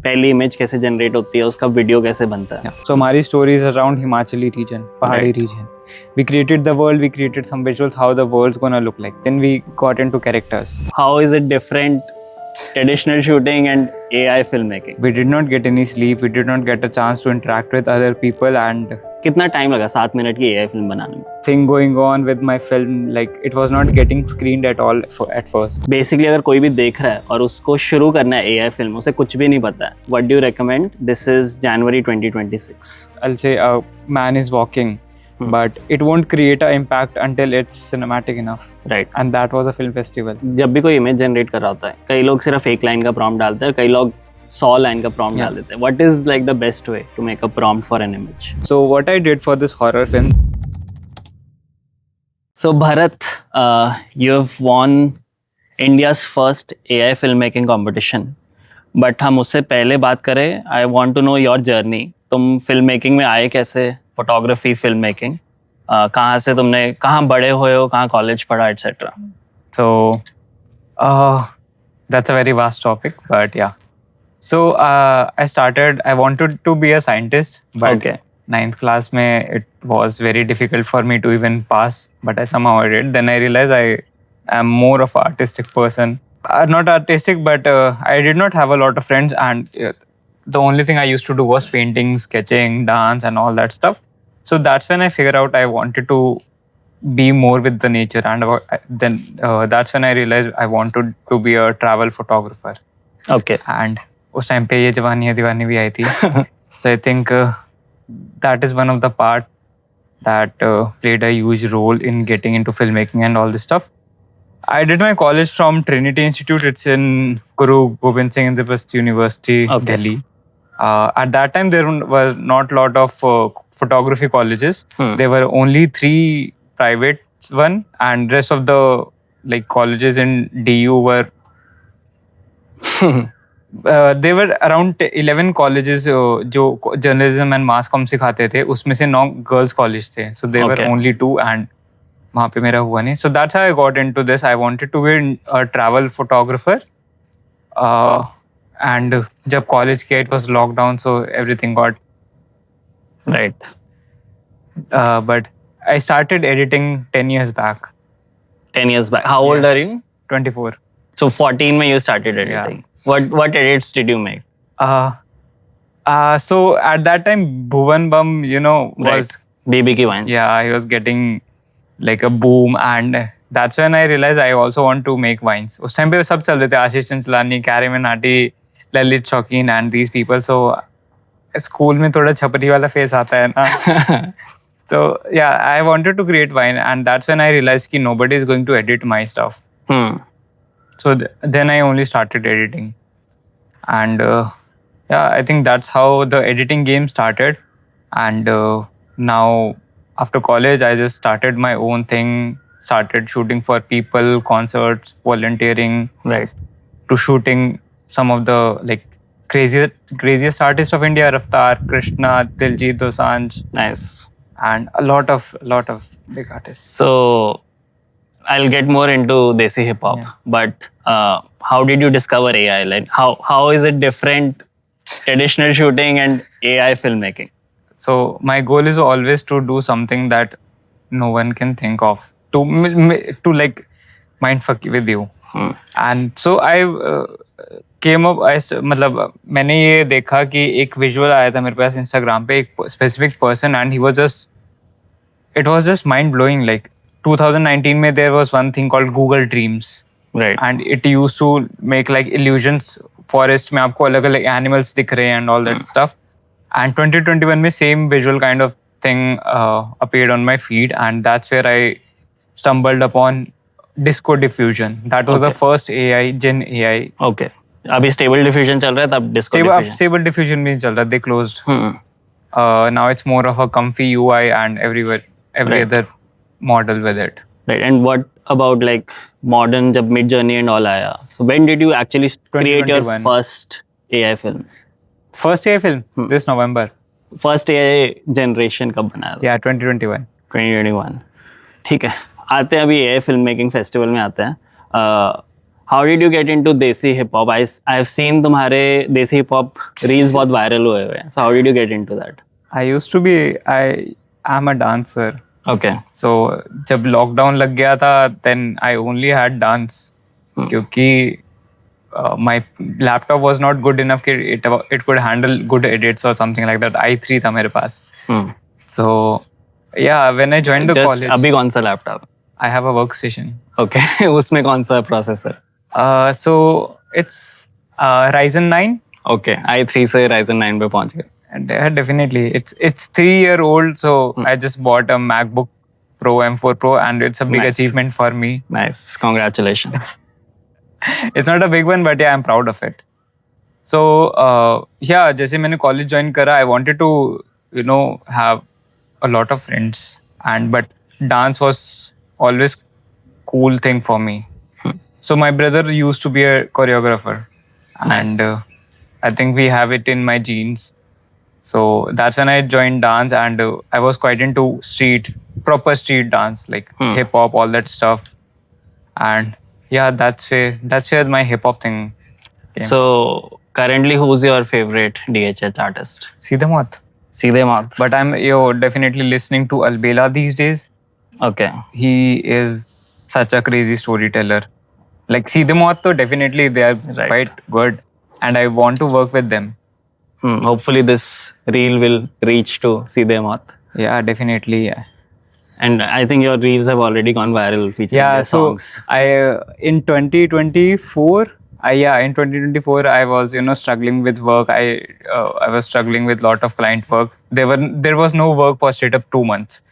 पहली इमेज कैसे जनरेट होती है, उसका वीडियो कैसे बनता है. So हमारी stories around Himachali region, पहाड़ी Right. region. We created the world, we created some visuals, how the world's gonna look like. Then we got into characters. How is it different, traditional shooting and AI filmmaking? We did not get any sleep, we did not get a chance to interact with other people, and कितना time लगा 7 minute की AI film बनाने में? thing going on with my film, like it was not getting screened at all at first. Basically अगर कोई भी देख रहा है और उसको शुरू करना है AI फिल्म, उसे कुछ भी नहीं पता है, what do you recommend? This is January 2026. I'll say a man is walking, but it won't create an impact until it's cinematic enough. Right. And that was a film festival. जब भी कोई image generate कर रहा होता है, कई लोग सिर्फ एक लाइन का प्रॉम्प्ट डालते हैं, कई लोग 100 लाइन का प्रॉम्प्ट डाल देते हैं. What is like the best way to make a prompt for an image? So what I did for this horror film. So Bharat, you have won India's first AI filmmaking competition. But हम उससे पहले बात करें, I want to know your journey. तुम film making में आए कैसे? Photography, film making, कहाँ से तुमने, कहाँ बड़े हुए हो, कहाँ कॉलेज पढ़ा, etcetera. So that's a very vast topic, but yeah. So I wanted to be a scientist, but Okay. 9th class mein it was very difficult for me to even pass, but I somehow did. Then I realized I am more of an artistic person. Not artistic, but I did not have a lot of friends, and the only thing I used to do was painting, sketching, dance, and all that stuff. So that's when I figured out I wanted to be more with the nature, and then that's when I realized I wanted to be a travel photographer. Okay. And उस time पे ये जवानी है दीवानी भी आई थी. So I think that is one of the part that played a huge role in getting into filmmaking and all this stuff. I did my college from Trinity Institute. It's in Guru Gobind Singh Independent University, Delhi. At that time, there was not a lot of photography colleges. There were only 3 private one, and rest of the like colleges in DU were there were around 11 colleges जो journalism and mass comm सिखाते थे, उसमें से 9 girls college थे. So there were only 2, and वहाँ पे मेरा हुआ नहीं. So that's how I got into this. I wanted to be a travel photographer. And जब college किया, it was lockdown, so everything got Right. But I started editing 10 years back. 10 years back. How old are you? 24. So 14 when you started editing. Yeah. What edits did you make? So at that time, Bhuvan Bam, was BB ki vines. Yeah, he was getting like a boom, and that's when I realized I also want to make vines. उस time पे सब चल रहे थे, आशीष चंचलानी, कैरिमन आटी, ललित शौकीन, and these people. So school में थोड़ा छपरी वाला face आता है ना. So yeah, I wanted to create vine, and that's when I realized कि nobody is going to edit my stuff. So then I only started editing, and yeah, I think that's how the editing game started. And now after college, I just started my own thing, started shooting for people, concerts, volunteering, Right. to shooting some of the like craziest artists of India: Raftaar, Krishna, Diljit Dosanjh. Nice. And a lot of big artists. So I'll get more into Desi Hip Hop. Yeah. But how did you discover AI? Like how is it different, traditional shooting and AI filmmaking? So my goal is always to do something that no one can think of, to like mind fuck with you. And so I came up, मतलब मैंने ये देखा कि एक visual आया था मेरे पास Instagram पे, एक specific person, and it was just mind blowing. Like 2019 में there was one thing called Google Dreams. Right. And it used to make like illusions. Forest में आपको अलग अलग animals दिख रहे हैं and all that stuff. And 2021 में same visual kind of thing appeared on my feed, and that's where I stumbled upon disco diffusion. That was the first AI, Gen AI. Okay. अभी stable diffusion चल रहा है, तब disco diffusion. Stable diffusion भी चल रहा है. They closed. Now it's more of a comfy UI and every other model with it. Right. And what about like modern, जब Mid Journey and all आया? So when did you actually create your first AI film? First AI film this November. First AI generation कब बनाया? Yeah, 2021. 2021. ठीक है. आते हैं अभी AI film making festival में आते हैं. How did you get into Desi Hip Hop? I've seen तुम्हारे Desi Hip Hop reels बहुत viral हुए हुए हैं. So how did you get into that? I am a dancer. Okay. So जब lockdown लग गया था, then I only had dance. क्योंकि my laptop was not good enough कि it could handle good edits or something like that. i3 था मेरे पास. So yeah, when I joined the college, अभी कौन सा laptop? I have a workstation. Okay. उसमें कौन सा processor? So it's Ryzen 9. Okay. i3 से Ryzen 9 पे पहुंच गए. And definitely, it's 3 year old. So I just bought a MacBook Pro M4 Pro, and it's a big Nice. achievement for me. Nice. Congratulations. It's not a big one, but yeah, I'm proud of it. So yeah, जैसे मैंने college join करा, I wanted to have a lot of friends, but dance was always cool thing for me. So my brother used to be a choreographer, and I think we have it in my genes. So that's when I joined dance, and I was quite into proper street dance, like hip hop, all that stuff. And yeah, that's where my hip hop thing came. So currently, who's your favorite DHH artist? सीधे मौत. सीधे मौत. But I'm definitely listening to Albela these days. Okay. He is such a crazy storyteller. Like सीधे मौत, तो definitely they are quite good, and I want to work with them. Hopefully this reel will reach to Seedhe Maut. Yeah, definitely. Yeah. And I think your reels have already gone viral featuring their songs. I in 2024, in 2024 I was struggling with work. I was struggling with lot of client work. There was no work for straight up 2 months.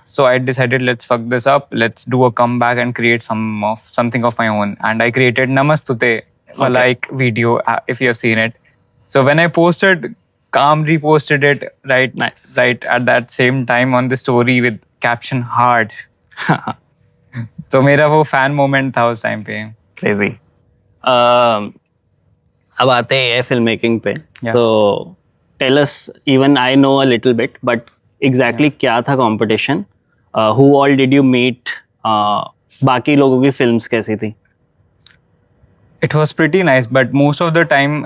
So I decided, let's fuck this up. Let's do a comeback and create something of my own. And I created Namastute, a like video, if you have seen it. So when I posted, Kam reposted it right at that same time on the story with caption hard. तो मेरा वो fan moment था उस time पे. Crazy. अब आते हैं AI filmmaking पे. So tell us, even I know a little bit, but exactly क्या था competition? Who all did you meet? बाकी लोगों की films कैसी थी? It was pretty nice, but most of the time,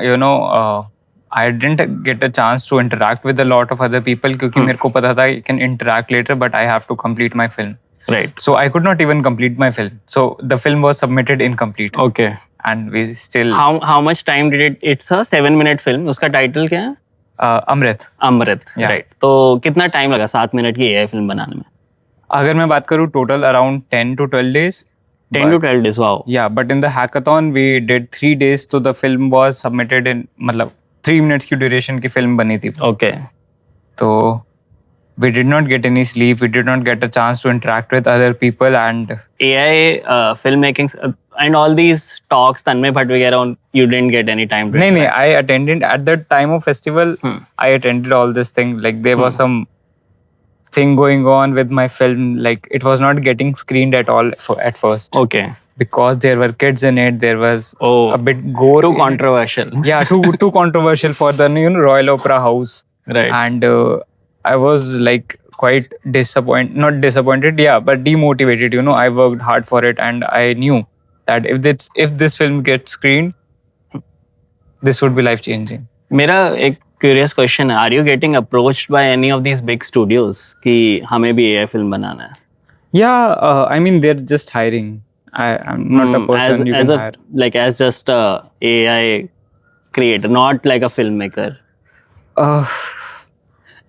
I didn't get a chance to interact with a lot of other people क्योंकि मेरे को पता था I can interact later, but I have to complete my film. Right. So I could not even complete my film. So the film was submitted incomplete. Okay. And we still. How much time did it? It's a 7-minute film. उसका title क्या है? Amrit. Amrit. Yeah. Right. तो कितना time लगा 7 minute की AI film बनाने में? अगर मैं बात करूँ total around 10 to 12 days. 10 to 12 days. Wow. Yeah, but in the hackathon we did 3 days. So the film was submitted in मतलब 3 minutes की duration की film बनी थी. Okay. तो we did not get any sleep. We did not get a chance to interact with other people, and AI filmmaking and all these talks Tanmay Bhatt वगैरह, you didn't get any time to नहीं, I attended at that time of festival. I attended all this thing. Like there was some thing going on with my film. Like it was not getting screened at all at first. Okay. Because there were kids in it. There was a bit gore. Too controversial. Yeah, too controversial for the Royal Opera House. Right. And I was like quite not disappointed, but demotivated. I worked hard for it, and I knew that if this film gets screened, this would be life changing. मेरा एक curious question है, are you getting approached by any of these big studios कि हमें भी AI film बनाना है? Yeah, I mean they're just hiring. I'm not a person you can hire. Like as just a AI creator, not like a filmmaker.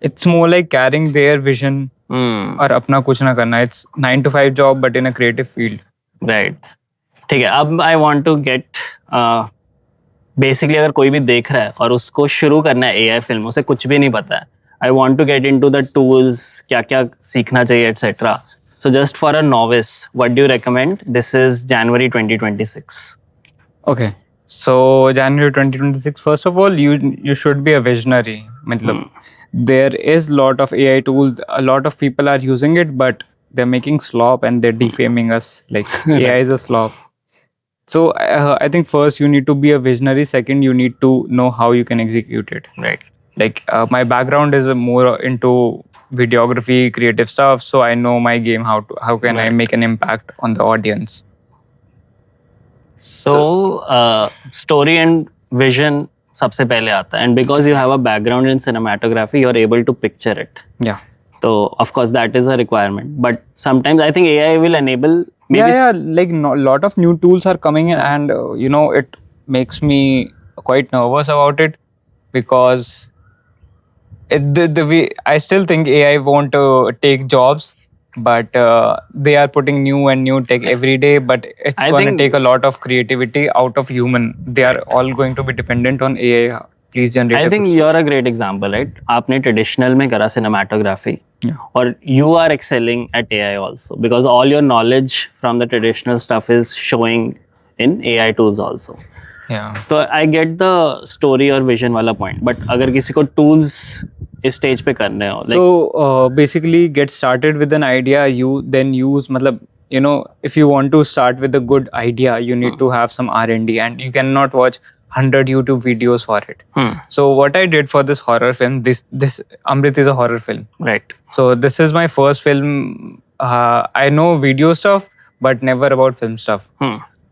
It's more like carrying their vision और अपना कुछ ना करना. It's 9 to 5 job but in a creative field. Right. ठीक है. अब I want to get basically अगर कोई भी देख रहा है और उसको शुरू करना है AI फिल्म, उसे कुछ भी नहीं पता है. I want to get into the tools, क्या क्या सीखना चाहिए, etc. So just for a novice, what do you recommend? This is January 2026. Okay. So January 2026, first of all, you should be a visionary. मतलब there is lot of AI tools. A lot of people are using it, but they're making slop and they're defaming us. Like AI is a slop. So I think first you need to be a visionary. Second, you need to know how you can execute it. Right. Like my background is more into videography, creative stuff. So I know my game. How can I make an impact on the audience? So story and vision सबसे पहले आता है, and because you have a background in cinematography, you're able to picture it. Yeah. So of course that is a requirement, but sometimes I think AI will enable maybe Yeah, like lot of new tools are coming in, and it makes me quite nervous about it, because the way I still think AI won't take jobs, but they are putting new and new tech every day. But it's I going to think- take a lot of creativity out of human. They are all going to be dependent on AI. Please generate. I think you're a great example, right? आपने traditional में करा cinematography, Yeah. or you are excelling at AI also because all your knowledge from the traditional stuff is showing in AI tools also. Yeah. तो I get the story और vision वाला point, but अगर किसी को tools इस stage पे करने हो, like So basically, get started with an idea. You then use, matlab, if you want to start with a good idea, you need to have some R&D, and you cannot watch 100 YouTube videos for it. So what I did for this horror film, this Amrit is a horror film. right, So this is my first film. I know video stuff, but never about film stuff.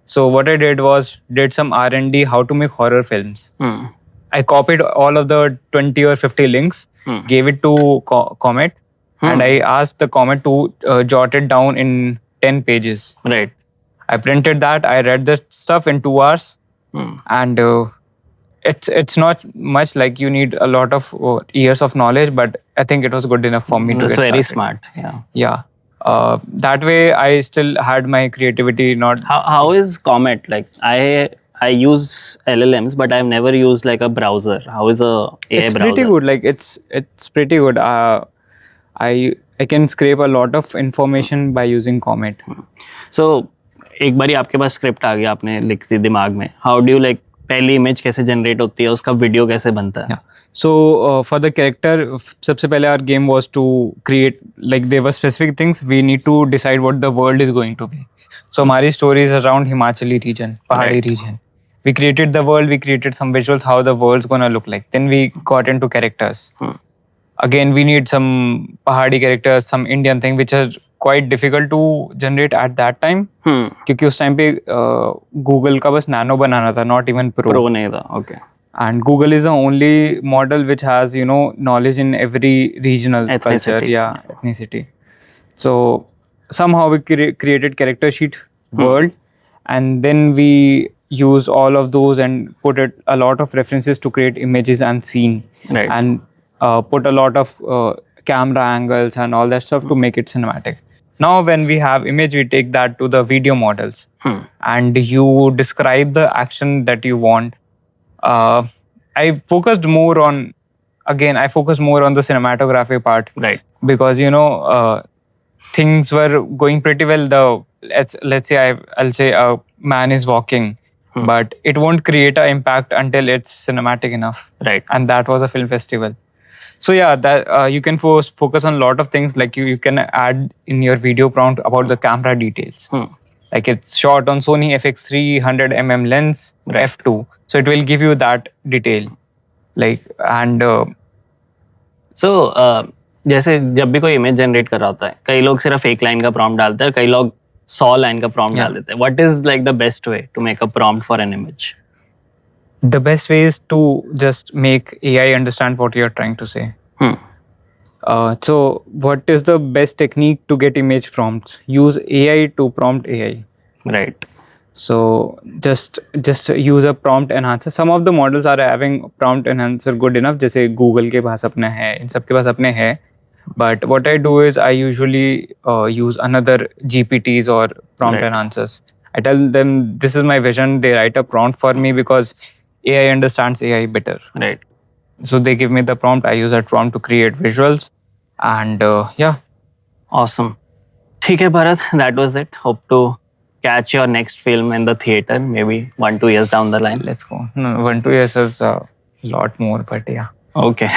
So what I did was did some R&D how to make horror films. I copied all of the 20 or 50 links, gave it to Comet, and I asked the Comet to jot it down in 10 pages. right. I printed that. I read the stuff in 2 hours, and it's not much, like you need a lot of years of knowledge, but I think it was good enough for me to That's get very started. smart. Yeah. That way I still had my creativity. Not How is Comet? Like I use LLMs, but I've never used like a browser. How is a AI it's browser? pretty good. Like it's pretty good. I can scrape a lot of information by using Comet. So एक बारी आपके पास script आ गया, आपने लिख दी दिमाग में. How do you like पहली image कैसे जनरेट होती है, उसका वीडियो कैसे बनता है? Yeah. So for the character, सबसे पहले our game was to create, like there were specific things we need to decide what the world is going to be. So हमारी story is around Himachali region, पहाड़ी Right. region. We created the world, we created some visuals how the world's gonna look like. Then we got into characters. Again, we need some pahadi characters, some Indian thing, which are quite difficult to generate at that time. क्योंकि उस time पे Google का बस nano बनाना था, not even pro. Pro नहीं था. Okay. And Google is the only model which has knowledge in every regional culture, Ethnicity. ethnicity. So somehow we created character sheet world, and then we use all of those and put it a lot of references to create images and scene. Right. And put a lot of camera angles and all that stuff to make it cinematic. Now when we have image, we take that to the video models, and you describe the action that you want. I focused more on the cinematography part, Right. because things were going pretty well. Let's say I'll say a man is walking, but it won't create an impact until it's cinematic enough. Right. And that was a film festival. So yeah, that you can focus on a lot of things. Like you can add in your video prompt about the camera details. Like it's shot on Sony FX3 100mm lens, f2. So it will give you that detail. Like, and So जैसे जब भी कोई image generate कर रहा होता है, कई लोग सिर्फ एक लाइन का प्रॉम्प्ट डालते हैं, कई लोग 100 लाइन का प्रॉम्प्ट डाल देते हैं. What is like the best way to make a prompt for an image? the best way is to just make AI understand what you're trying to say. So what is the best technique to get image prompts? Use AI to prompt AI. Right. So just use a prompt enhancer. Some of the models are having prompt enhancer good enough. जैसे Google के पास अपने हैं, इन सब के पास अपने हैं. But what I do is I usually use another GPTs or prompt enhancers. I tell them this is my vision. They write a prompt for me because AI understands AI better. Right. So they give me the prompt. I use that prompt to create visuals, and yeah. Awesome. ठीक है Bharat, that was it. Hope to catch your next film in the theater, maybe 1-2 years down the line. Let's go. No, 1-2 years is a lot more, but yeah. Okay.